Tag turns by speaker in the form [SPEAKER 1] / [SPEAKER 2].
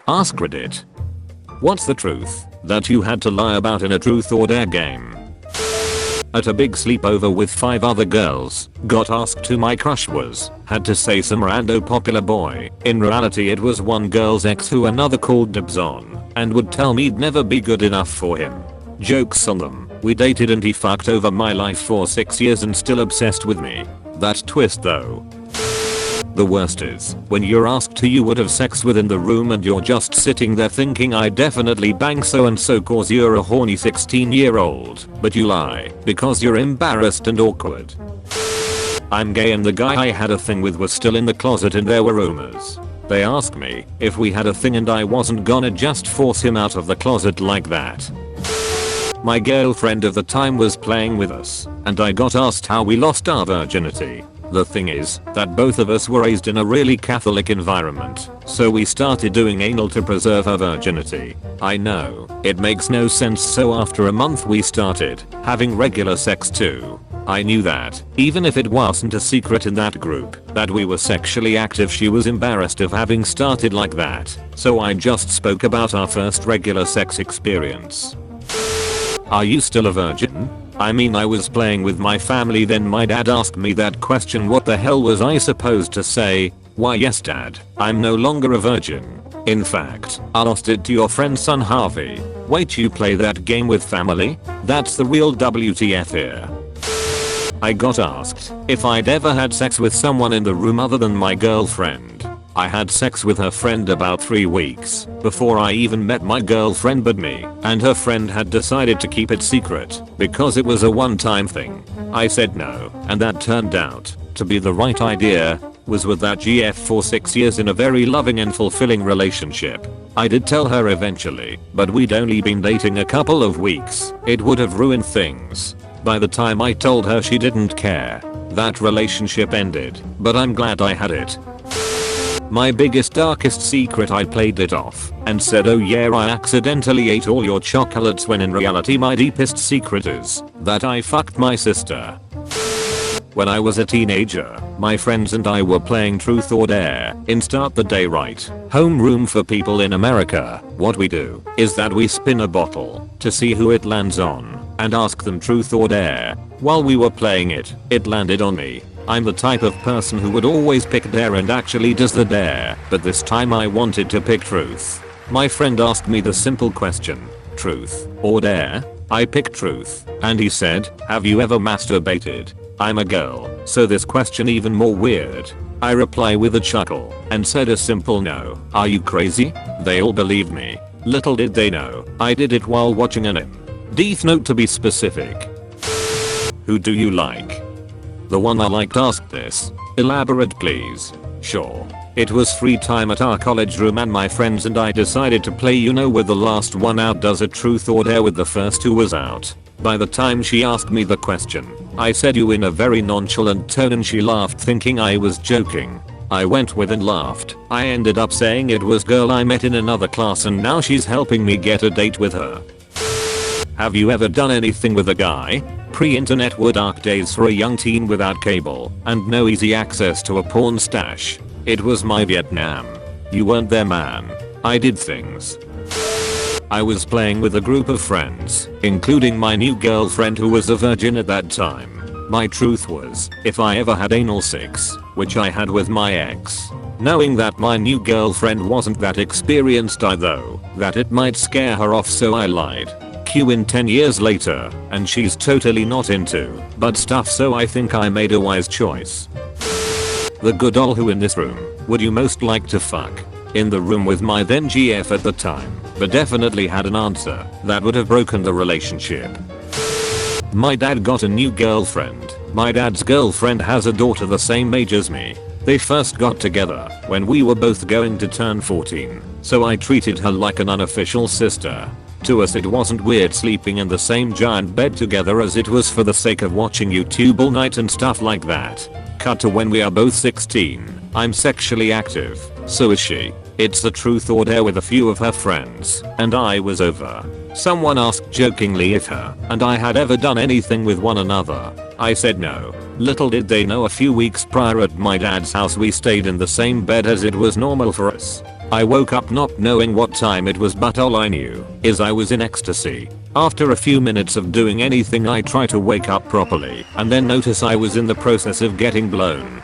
[SPEAKER 1] AskReddit. What's the truth that you had to lie about in a truth or dare game? At a big sleepover with 5 other girls, got asked who my crush was, had to say some rando popular boy. In reality it was one girl's ex who another called dibs on, and would tell me'd never be good enough for him. Jokes on them, we dated and he fucked over my life for 6 years and still obsessed with me. That twist though. The worst is, when you're asked who you would have sex with in the room and you're just sitting there thinking I definitely bang so and so cause you're a horny 16-year-old, but you lie, because you're embarrassed and awkward. I'm gay and the guy I had a thing with was still in the closet and there were rumors. They asked me if we had a thing and I wasn't gonna just force him out of the closet like that. My girlfriend of the time was playing with us, and I got asked how we lost our virginity. The thing is that both of us were raised in a really Catholic environment, so we started doing anal to preserve our virginity. I know, it makes no sense, so after a month we started having regular sex too. I knew that, even if it wasn't a secret in that group, that we were sexually active. She was embarrassed of having started like that, so I just spoke about our first regular sex experience. Are you still a virgin? I mean, I was playing with my family, then my dad asked me that question. What the hell was I supposed to say? Why yes dad, I'm no longer a virgin. In fact, I lost it to your friend's son Harvey. Wait, you play that game with family? That's the real WTF here. I got asked if I'd ever had sex with someone in the room other than my girlfriend. I had sex with her friend about 3 weeks before I even met my girlfriend, but me and her friend had decided to keep it secret because it was a one-time thing. I said no, and that turned out to be the right idea. Was with that GF for 6 years in a very loving and fulfilling relationship. I did tell her eventually, but we'd only been dating a couple of weeks. It would have ruined things. By the time I told her, she didn't care. That relationship ended, but I'm glad I had it. My biggest darkest secret, I played it off and said, oh yeah, I accidentally ate all your chocolates, when in reality my deepest secret is that I fucked my sister. When I was a teenager, my friends and I were playing Truth or Dare in Start the Day Right, homeroom for people in America. What we do is that we spin a bottle to see who it lands on and ask them truth or dare. While we were playing it, it landed on me. I'm the type of person who would always pick dare and actually does the dare, but this time I wanted to pick truth. My friend asked me the simple question, truth or dare? I picked truth, and he said, have you ever masturbated? I'm a girl, so this question even more weird. I reply with a chuckle and said a simple no. Are you crazy? They all believed me. Little did they know, I did it while watching an Death Note, to be specific. Who do you like? The one I liked asked this. Elaborate please. Sure. It was free time at our college room and my friends and I decided to play, you know, with the last one out does a truth or dare with the first who was out. By the time she asked me the question, I said you in a very nonchalant tone and she laughed thinking I was joking. I went with and laughed. I ended up saying it was girl I met in another class and now she's helping me get a date with her. Have you ever done anything with a guy? Pre-internet were dark days for a young teen without cable and no easy access to a porn stash. It was my Vietnam. You weren't there, man. I did things. I was playing with a group of friends, including my new girlfriend who was a virgin at that time. My truth was, if I ever had anal sex, which I had with my ex, knowing that my new girlfriend wasn't that experienced, I though that it might scare her off, so I lied. Q in 10 years later, and she's totally not into butt stuff, so I think I made a wise choice. The good old who in this room would you most like to fuck? In the room with my then GF at the time, but definitely had an answer that would have broken the relationship. My dad got a new girlfriend. My dad's girlfriend has a daughter the same age as me. They first got together when we were both going to turn 14, so I treated her like an unofficial sister. To us it wasn't weird sleeping in the same giant bed together, as it was for the sake of watching YouTube all night and stuff like that. Cut to when we are both 16. I'm sexually active, so is she. It's the truth or dare with a few of her friends, and I was over. Someone asked jokingly if her and I had ever done anything with one another. I said no. Little did they know, a few weeks prior at my dad's house we stayed in the same bed as it was normal for us. I woke up not knowing what time it was, but all I knew is I was in ecstasy. After a few minutes of doing anything, I try to wake up properly and then notice I was in the process of getting blown.